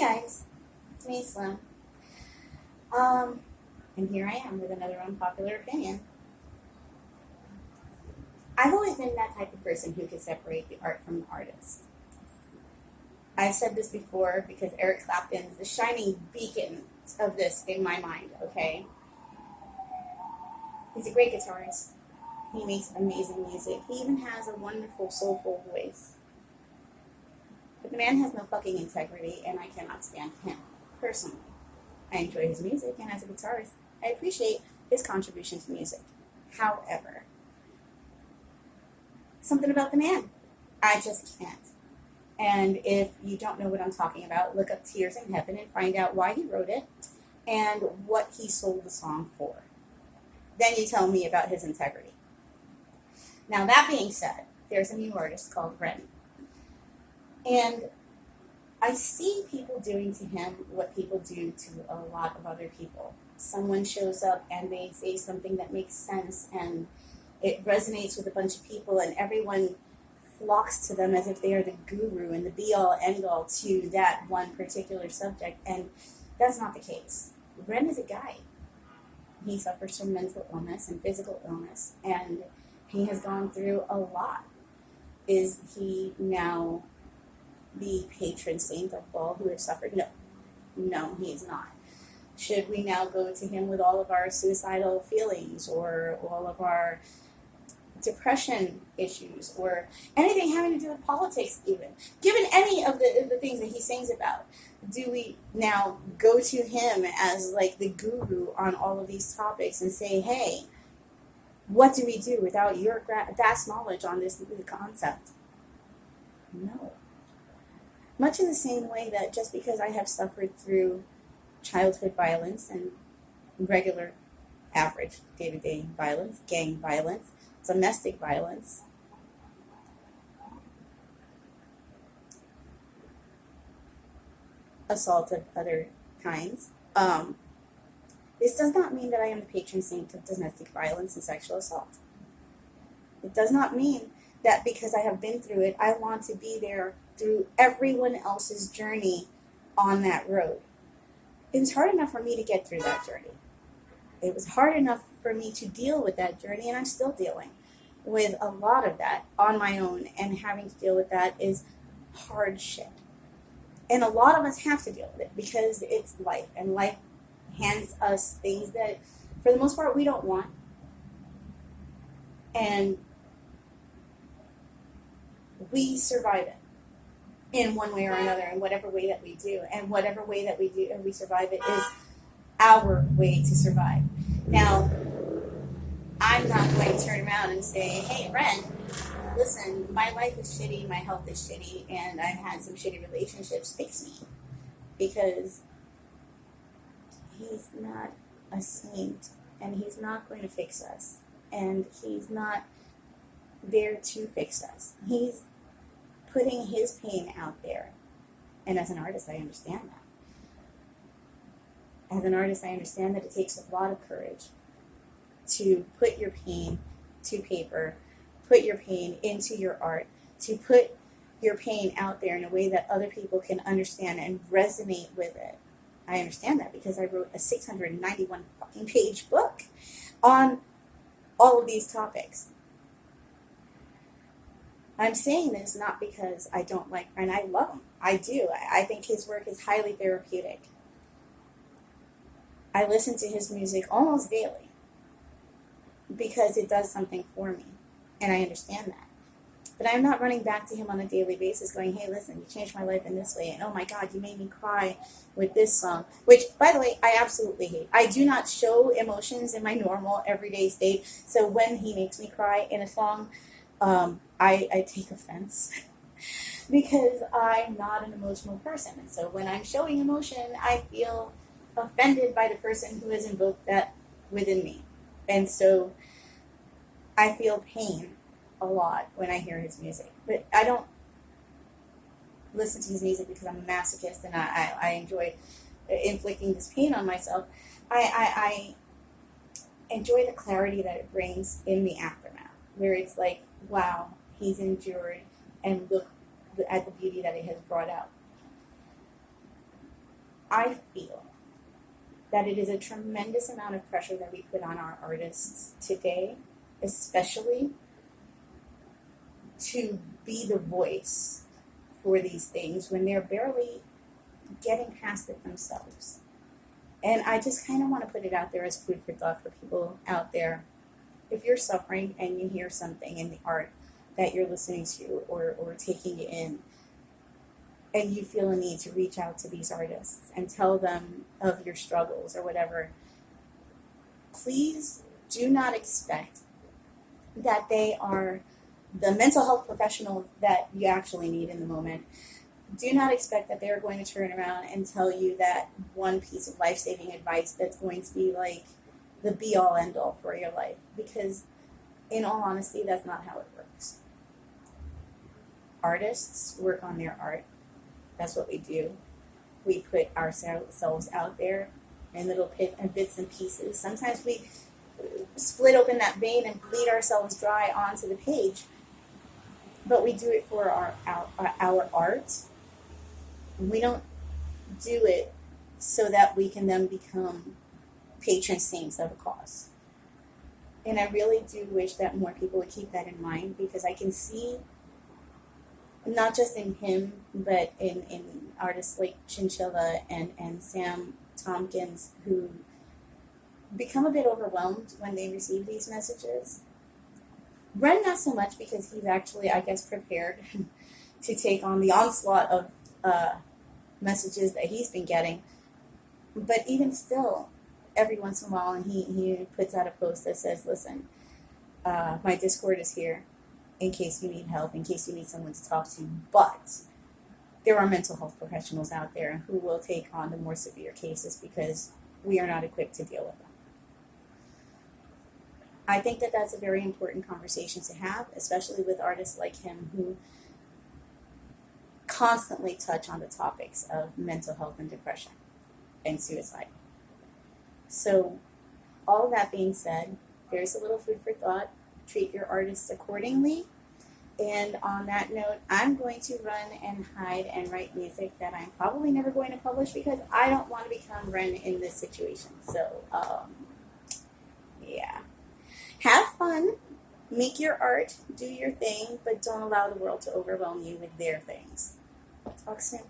guys, it's me, Slim. And here I am with another unpopular opinion. I've always been that type of person who can separate the art from the artist. I've said this before because Eric Clapton is the shining beacon of this in my mind, okay? He's a great guitarist. He makes amazing music. He even has a wonderful, soulful voice. But the man has no fucking integrity, and I cannot stand him, personally. I enjoy his music, and as a guitarist, I appreciate his contribution to music. However, something about the man, I just can't. And if you don't know what I'm talking about, look up Tears in Heaven and find out why he wrote it and what he sold the song for. Then you tell me about his integrity. Now, that being said, there's a new artist called Ren. And I see people doing to him what people do to a lot of other people. Someone shows up and they say something that makes sense and it resonates with a bunch of people and everyone flocks to them as if they are the guru and the be-all, end-all to that one particular subject. And that's not the case. Ren is a guy. He suffers from mental illness and physical illness, and he has gone through a lot. Is he now the patron saint of all who have suffered? No, he is not. Should we now go to him with all of our suicidal feelings or all of our depression issues or anything having to do with politics even? Given any of the things that he sings about, do we now go to him as like the guru on all of these topics and say, hey, what do we do without your vast knowledge on this concept? No. Much in the same way that just because I have suffered through childhood violence and regular, average, day-to-day violence, gang violence, domestic violence, assault of other kinds, this does not mean that I am the patron saint of domestic violence and sexual assault. It does not mean that because I have been through it, I want to be there through everyone else's journey on that road. It was hard enough for me to get through that journey. It was hard enough for me to deal with that journey, and I'm still dealing with a lot of that on my own, and having to deal with that is hard shit. And a lot of us have to deal with it because it's life, and life hands us things that, for the most part, we don't want. And we survive it in one way or another, in whatever way that we do. And whatever way that we do and we survive it is our way to survive. Now, I'm not going to turn around and say, hey, Ren, listen, my life is shitty, my health is shitty, and I've had some shitty relationships, fix me. Because he's not a saint, and he's not going to fix us. And he's not there to fix us. He's putting his pain out there. And as an artist, I understand that. As an artist, I understand that it takes a lot of courage to put your pain to paper, put your pain into your art, to put your pain out there in a way that other people can understand and resonate with it. I understand that because I wrote a 691 fucking page book on all of these topics. I'm saying this not because I don't like Ren. I love him. I do. I think his work is highly therapeutic. I listen to his music almost daily because it does something for me, and I understand that. But I'm not running back to him on a daily basis going, hey, listen, you changed my life in this way, and oh my God, you made me cry with this song, which, by the way, I absolutely hate. I do not show emotions in my normal, everyday state, so when he makes me cry in a song, I take offense because I'm not an emotional person. And so when I'm showing emotion, I feel offended by the person who has invoked that within me. And so I feel pain a lot when I hear his music. But I don't listen to his music because I'm a masochist and I enjoy inflicting this pain on myself. I enjoy the clarity that it brings in the aftermath, where it's like, wow, he's endured, and look at the beauty that it has brought out. I feel that it is a tremendous amount of pressure that we put on our artists today, especially to be the voice for these things when they're barely getting past it themselves. And I just kind of want to put it out there as food for thought for people out there. If you're suffering and you hear something in the art that you're listening to or taking it in, and you feel a need to reach out to these artists and tell them of your struggles or whatever, please do not expect that they are the mental health professional that you actually need in the moment. Do not expect that they're going to turn around and tell you that one piece of life-saving advice that's going to be like the be-all, end-all for your life. Because in all honesty, that's not how it works. Artists work on their art. That's what we do. We put ourselves out there in little bits and pieces. Sometimes we split open that vein and bleed ourselves dry onto the page. But we do it for our art. We don't do it so that we can then become patron saints of a cause. And I really do wish that more people would keep that in mind, because I can see, not just in him, but in artists like Chinchilla and Sam Tompkins, who become a bit overwhelmed when they receive these messages. Ren, not so much, because he's actually, I guess, prepared to take on the onslaught of messages that he's been getting. But even still, every once in a while, he puts out a post that says, listen, my Discord is here in case you need help, in case you need someone to talk to. But there are mental health professionals out there who will take on the more severe cases because we are not equipped to deal with them. I think that that's a very important conversation to have, especially with artists like him who constantly touch on the topics of mental health and depression and suicide. So, all of that being said, there's a little food for thought. Treat your artists accordingly. And on that note, I'm going to run and hide and write music that I'm probably never going to publish because I don't want to become Ren in this situation. So, yeah. Have fun, make your art, do your thing, but don't allow the world to overwhelm you with their things. Talk soon.